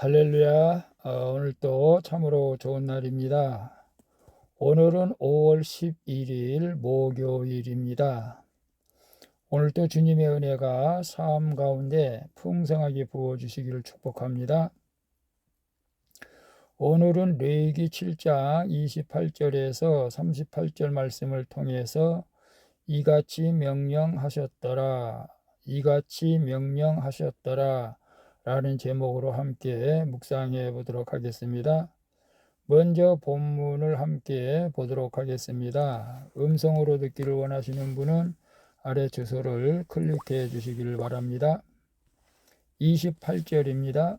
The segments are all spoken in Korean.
할렐루야. 오늘 또 참으로 좋은 날입니다. 오늘은 5월 11일 목요일입니다. 오늘도 주님의 은혜가 삶 가운데 풍성하게 부어주시기를 축복합니다. 오늘은 레위기 7장 28절에서 38절 말씀을 통해서 이같이 명령하셨더라 라는 제목으로 함께 묵상해 보도록 하겠습니다. 먼저 본문을 함께 보도록 하겠습니다. 음성으로 듣기를 원하시는 분은 아래 주소를 클릭해 주시기를 바랍니다. 28절입니다.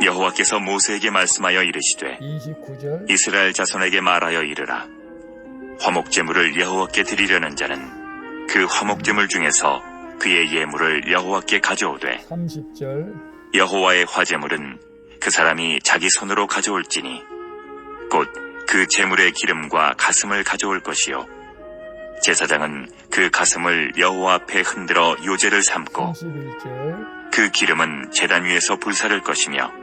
여호와께서 모세에게 말씀하여 이르시되 29절 이스라엘 자손에게 말하여 이르라. 화목제물을 여호와께 드리려는 자는 그 화목제물 중에서 그의 예물을 여호와께 가져오되 30절 여호와의 화제물은 그 사람이 자기 손으로 가져올지니 곧 그 제물의 기름과 가슴을 가져올 것이요 제사장은 그 가슴을 여호와 앞에 흔들어 요제를 삼고 31절 그 기름은 제단 위에서 불사를 것이며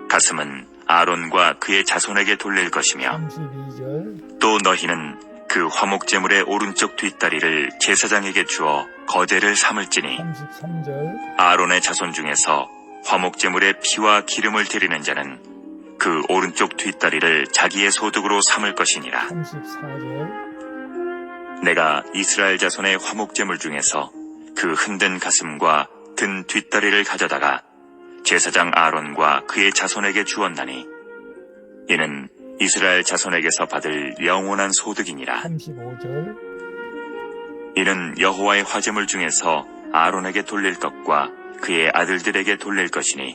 가슴은 아론과 그의 자손에게 돌릴 것이며 32절 또 너희는 그 화목제물의 오른쪽 뒷다리를 제사장에게 주어 거제를 삼을지니 33절 아론의 자손 중에서 화목제물의 피와 기름을 드리는 자는 그 오른쪽 뒷다리를 자기의 소득으로 삼을 것이니라. 34절 내가 이스라엘 자손의 화목제물 중에서 그 흔든 가슴과 든 뒷다리를 가져다가 제사장 아론과 그의 자손에게 주었나니 이는 이스라엘 자손에게서 받을 영원한 소득이니라. 35절 이는 여호와의 화제물 중에서 아론에게 돌릴 것과 그의 아들들에게 돌릴 것이니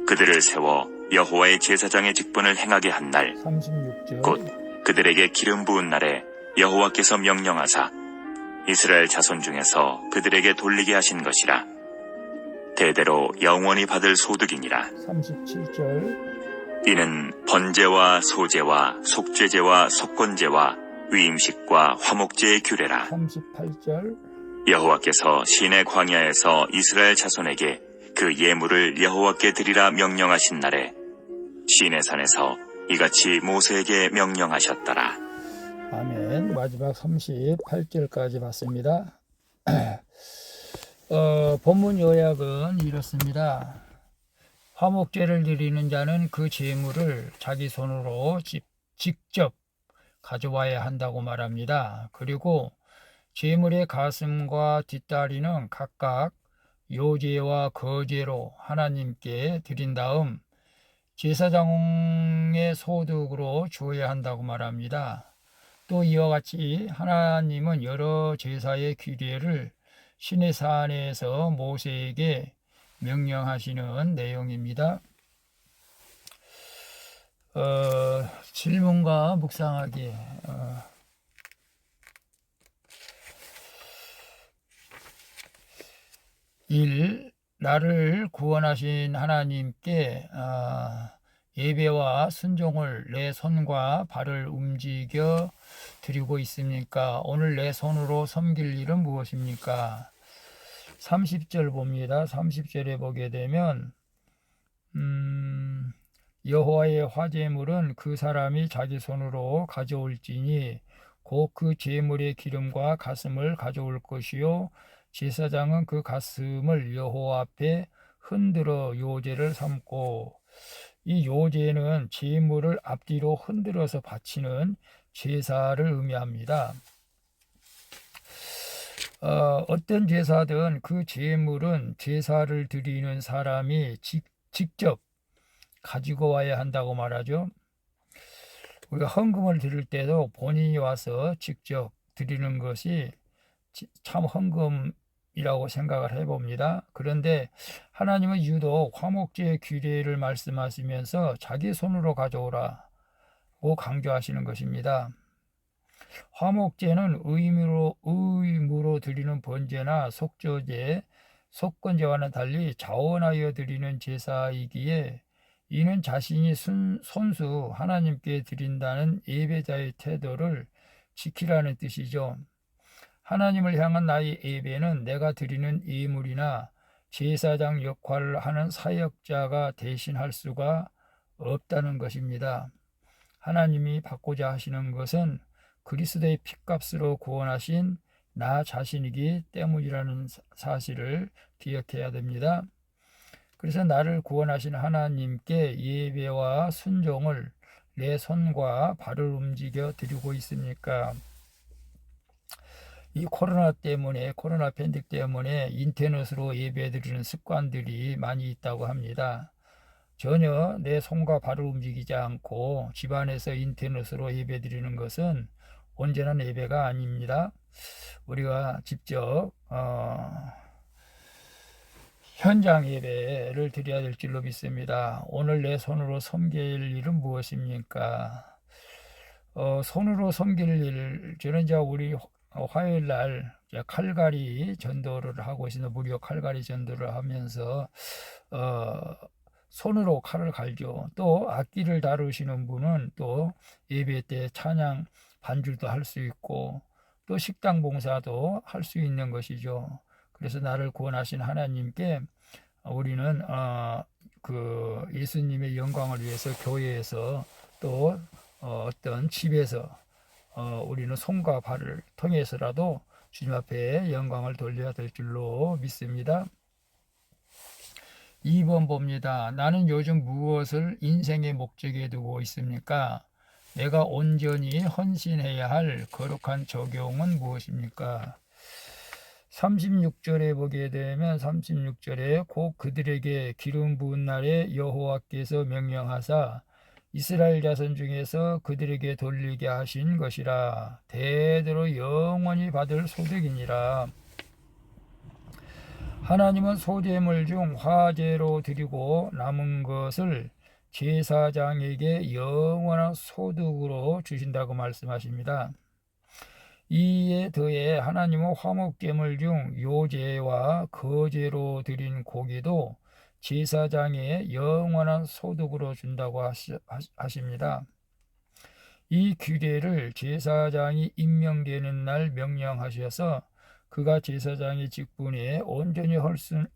그들을 세워 여호와의 제사장의 직분을 행하게 한 날 36절 곧 그들에게 기름 부은 날에 여호와께서 명령하사 이스라엘 자손 중에서 그들에게 돌리게 하신 것이라. 대대로 영원히 받을 소득이니라. 37절 이는 번제와 소제와 속죄제와 속건제와 위임식과 화목제의 규례라. 38절 여호와께서 시내 광야에서 이스라엘 자손에게 그 예물을 여호와께 드리라 명령하신 날에 시내산에서 이같이 모세에게 명령하셨더라. 아멘. 마지막 38절까지 봤습니다. 본문 요약은 이렇습니다. 화목제를 드리는 자는 그 제물을 자기 손으로 직접 가져와야 한다고 말합니다. 그리고 제물의 가슴과 뒷다리는 각각 요제와 거제로 하나님께 드린 다음 제사장의 소득으로 주어야 한다고 말합니다. 또 이와 같이 하나님은 여러 제사의 규례를 시내산에서 모세에게 명령하시는 내용입니다. 질문과 묵상하기. 1. 나를 구원하신 하나님께 예배와 순종을 내 손과 발을 움직여 드리고 있습니까? 오늘 내 손으로 섬길 일은 무엇입니까? 30절 봅니다. 30절에 보게 되면 여호와의 화제물은 그 사람이 자기 손으로 가져올지니 곧 그 제물의 기름과 가슴을 가져올 것이요 제사장은 그 가슴을 여호와 앞에 흔들어 요제를 삼고, 이 요제는 제물을 앞뒤로 흔들어서 바치는 제사를 의미합니다. 어떤 제사든 그 제물은 제사를 드리는 사람이 직접 가지고 와야 한다고 말하죠. 우리가 헌금을 드릴 때도 본인이 와서 직접 드리는 것이 참 헌금이라고 생각을 해봅니다. 그런데 하나님은 유독 화목제의 규례를 말씀하시면서 자기 손으로 가져오라고 강조하시는 것입니다. 화목제는 의무로 드리는 번제나 속죄제, 속건제와는 달리 자원하여 드리는 제사이기에 이는 자신이 손수 하나님께 드린다는 예배자의 태도를 지키라는 뜻이죠. 하나님을 향한 나의 예배는 내가 드리는 예물이나 제사장 역할을 하는 사역자가 대신할 수가 없다는 것입니다. 하나님이 받고자 하시는 것은 그리스도의 핏값으로 구원하신 나 자신이기 때문이라는 사실을 기억해야 됩니다. 그래서 나를 구원하신 하나님께 예배와 순종을 내 손과 발을 움직여 드리고 있습니까? 이 코로나 팬데믹 때문에 인터넷으로 예배 드리는 습관들이 많이 있다고 합니다. 전혀 내 손과 발을 움직이지 않고 집안에서 인터넷으로 예배 드리는 것은 온전한 예배가 아닙니다. 우리가 직접 현장 예배를 드려야 될 줄로 믿습니다. 오늘 내 손으로 섬길 일은 무엇입니까? 손으로 섬길 일, 저는 이제 우리 화요일 날 칼갈이 전도를 하고 있습니다. 무료 칼갈이 전도를 하면서 손으로 칼을 갈죠. 또 악기를 다루시는 분은 또 예배 때 찬양 반주도 할 수 있고 또 식당 봉사도 할 수 있는 것이죠. 그래서 나를 구원하신 하나님께 우리는 그 예수님의 영광을 위해서 교회에서 또 어떤 집에서 우리는 손과 발을 통해서라도 주님 앞에 영광을 돌려야 될 줄로 믿습니다. 2번 봅니다. 나는 요즘 무엇을 인생의 목적에 두고 있습니까? 내가 온전히 헌신해야 할 거룩한 적용은 무엇입니까? 36절에 보게 되면 36절에 곧 그들에게 기름 부은 날에 여호와께서 명령하사 이스라엘 자손 중에서 그들에게 돌리게 하신 것이라 대대로 영원히 받을 소득이니라. 하나님은 소재물 중 화제로 드리고 남은 것을 제사장에게 영원한 소득으로 주신다고 말씀하십니다. 이에 더해 하나님은 화목제물 중 요제와 거제로 드린 고기도 제사장의 영원한 소득으로 준다고 하십니다. 이 규례를 제사장이 임명되는 날 명령하셔서 그가 제사장의 직분에 온전히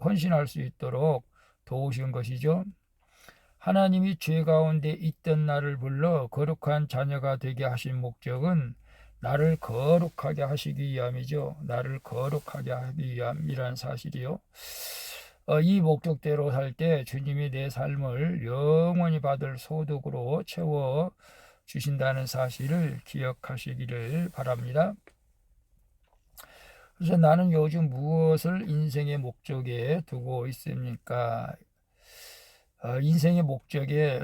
헌신할 수 있도록 도우신 것이죠. 하나님이 죄 가운데 있던 나를 불러 거룩한 자녀가 되게 하신 목적은 나를 거룩하게 하시기 위함이죠. 나를 거룩하게 하기 위함이란 사실이요. 이 목적대로 살 때 주님이 내 삶을 영원히 받을 소득으로 채워 주신다는 사실을 기억하시기를 바랍니다. 그래서 나는 요즘 무엇을 인생의 목적에 두고 있습니까? 인생의 목적에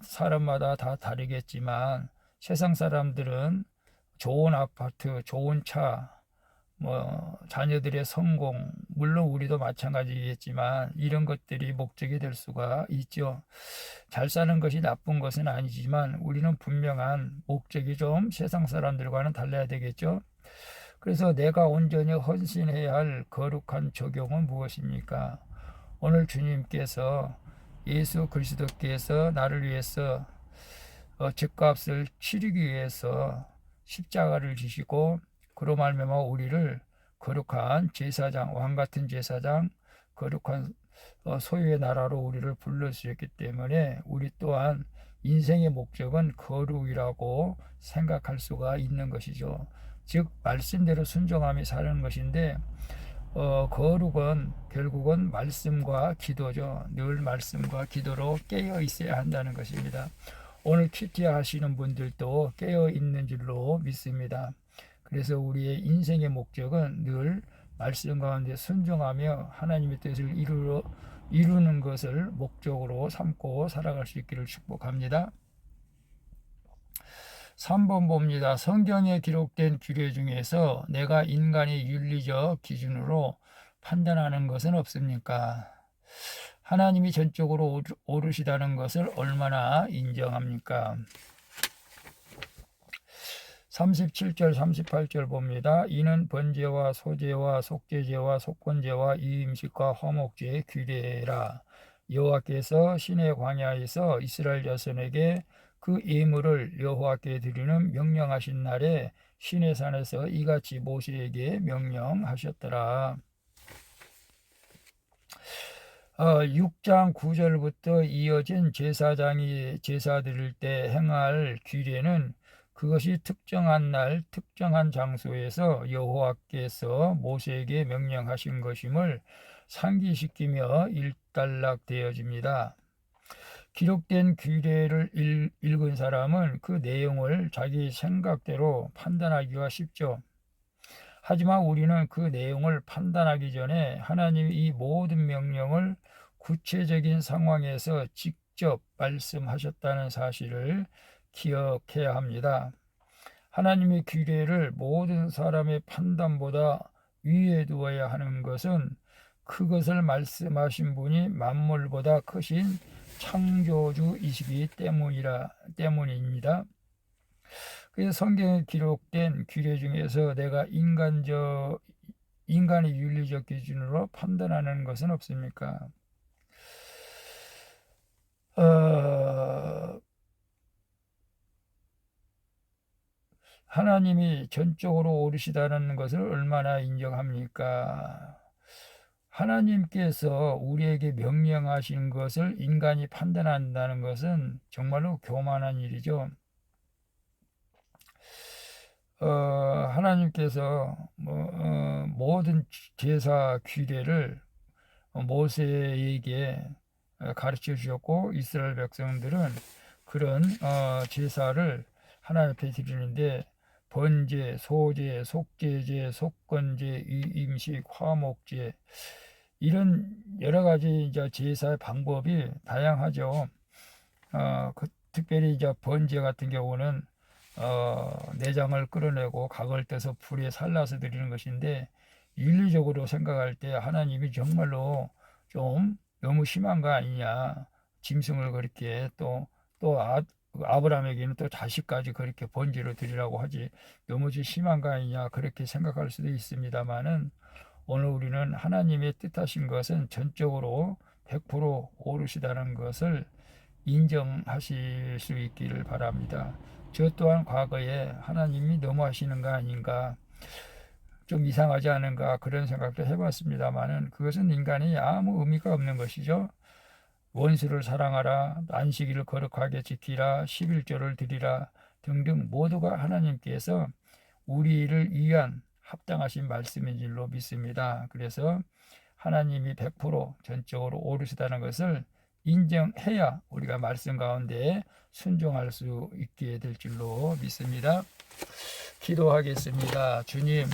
사람마다 다 다르겠지만 세상 사람들은 좋은 아파트, 좋은 차, 자녀들의 성공, 물론 우리도 마찬가지겠지만 이런 것들이 목적이 될 수가 있죠. 잘 사는 것이 나쁜 것은 아니지만 우리는 분명한 목적이 좀 세상 사람들과는 달라야 되겠죠. 그래서 내가 온전히 헌신해야 할 거룩한 적용은 무엇입니까? 오늘 주님께서 예수 그리스도께서 나를 위해서 죗값을 치르기 위해서 십자가를 지시고 그로 말미암아 우리를 거룩한 제사장, 왕같은 제사장, 거룩한 소유의 나라로 우리를 불러주셨기 때문에 우리 또한 인생의 목적은 거룩이라고 생각할 수가 있는 것이죠. 즉 말씀대로 순종하며 사는 것인데 거룩은 결국은 말씀과 기도죠. 늘 말씀과 기도로 깨어 있어야 한다는 것입니다. 오늘 큐티 하시는 분들도 깨어 있는 줄로 믿습니다. 그래서 우리의 인생의 목적은 늘 말씀 가운데 순종하며 하나님의 뜻을 이루는 것을 목적으로 삼고 살아갈 수 있기를 축복합니다. 3번 봅니다. 성경에 기록된 규례 중에서 내가 인간의 윤리적 기준으로 판단하는 것은 없습니까? 하나님이 전적으로 옳으시다는 것을 얼마나 인정합니까? 37절 38절 봅니다. 이는 번제와 소제와 속죄제와 속건제와 이임식과 화목제의 규례라. 여호와께서 시내 광야에서 이스라엘 자손에게 그 예물을 여호와께 드리는 명령하신 날에 시내산에서 이같이 모세에게 명령하셨더라. 6장 9절부터 이어진 제사장이 제사 드릴 때 행할 규례는 그것이 특정한 날 특정한 장소에서 여호와께서 모세에게 명령하신 것임을 상기시키며 일단락되어집니다. 기록된 규례를 읽은 사람은 그 내용을 자기 생각대로 판단하기가 쉽죠. 하지만 우리는 그 내용을 판단하기 전에 하나님이 이 모든 명령을 구체적인 상황에서 직접 말씀하셨다는 사실을 기억해야 합니다. 하나님의 규례를 모든 사람의 판단보다 위에 두어야 하는 것은 그것을 말씀하신 분이 만물보다 크신 창조주이시기 때문입니다. 그래서 성경에 기록된 규례 중에서 내가 인간의 윤리적 기준으로 판단하는 것은 없습니까? 하나님이 전적으로 옳으시다는 것을 얼마나 인정합니까? 하나님께서 우리에게 명령하신 것을 인간이 판단한다는 것은 정말로 교만한 일이죠. 하나님께서 모든 제사 규례를 모세에게 가르쳐 주셨고 이스라엘 백성들은 그런 제사를 하나님 앞에 드리는데 번제, 소제, 속죄제, 속건제, 임식, 화목제 이런 여러 가지 이제 제사의 방법이 다양하죠. 특별히 이제 번제 같은 경우는 내장을 끌어내고 각을 떼서 불에 살라서 드리는 것인데 윤리적으로 생각할 때 하나님이 정말로 좀 너무 심한 거 아니냐. 짐승을 그렇게 또 아브라함에게는 또 자식까지 그렇게 번제로 드리라고 하지 너무 심한 거 아니냐 그렇게 생각할 수도 있습니다만은 오늘 우리는 하나님의 뜻하신 것은 전적으로 100% 옳으시다는 것을 인정하실 수 있기를 바랍니다. 저 또한 과거에 하나님이 너무 하시는 거 아닌가 좀 이상하지 않은가 그런 생각도 해봤습니다만은 그것은 인간이 아무 의미가 없는 것이죠. 원수를 사랑하라, 안식일을 거룩하게 지키라, 11조를 드리라 등등 모두가 하나님께서 우리를 위한 합당하신 말씀인 줄로 믿습니다. 그래서 하나님이 100% 전적으로 옳으시다는 것을 인정해야 우리가 말씀 가운데 순종할 수 있게 될 줄로 믿습니다. 기도하겠습니다. 주님,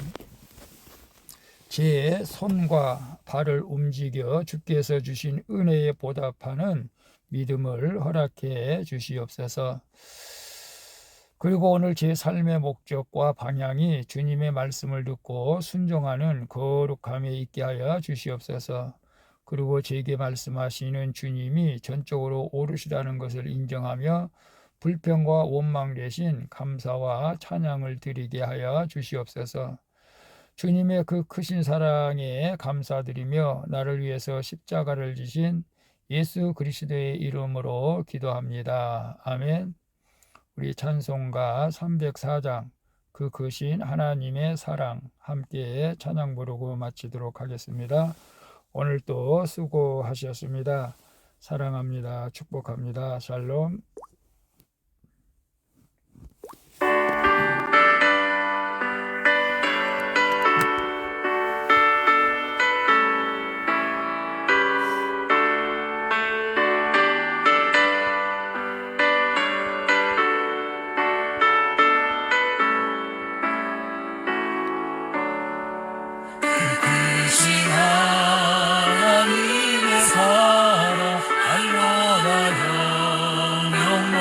제 손과 발을 움직여 주께서 주신 은혜에 보답하는 믿음을 허락해 주시옵소서. 그리고 오늘 제 삶의 목적과 방향이 주님의 말씀을 듣고 순종하는 거룩함에 있게 하여 주시옵소서. 그리고 제게 말씀하시는 주님이 전적으로 옳으시다는 것을 인정하며 불평과 원망 대신 감사와 찬양을 드리게 하여 주시옵소서. 주님의 그 크신 사랑에 감사드리며 나를 위해서 십자가를 지신 예수 그리스도의 이름으로 기도합니다. 아멘. 우리 찬송가 304장 그 크신 하나님의 사랑 함께 찬양 부르고 마치도록 하겠습니다. 오늘도 수고하셨습니다. 사랑합니다. 축복합니다. 샬롬. 하나님의 사랑 알로다 영영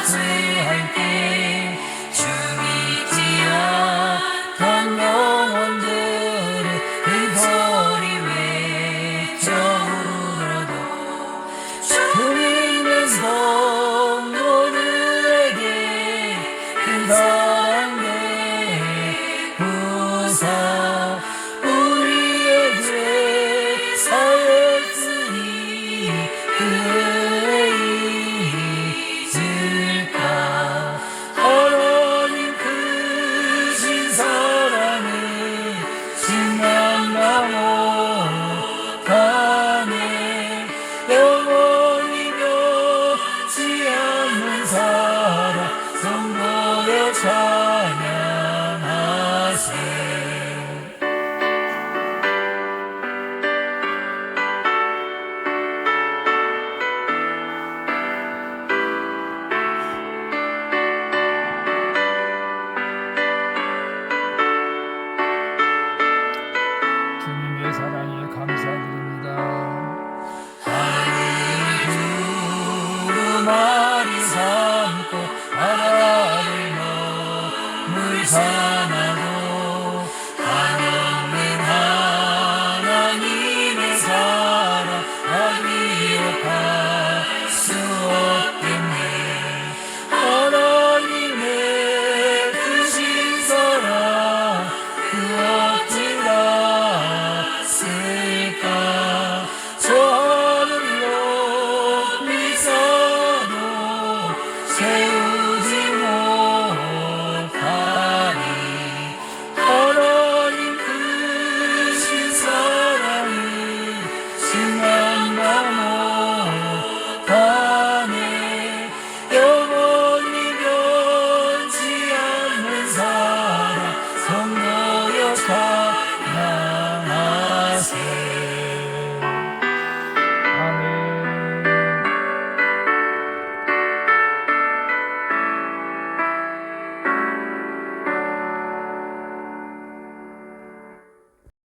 예수 함께 죽이지 않던 영혼들을 그 소리 외쳐 울어도 주 믿는 성도들에게 그 사랑 베푸사 우리의 죄 사였으니 그의 있을까 하나님 크신 사랑을 증명하고 가네 영원히 변치 않는 사랑 성도여 찬양하세. 주님의 사랑에 감사드립니다. 하늘 구름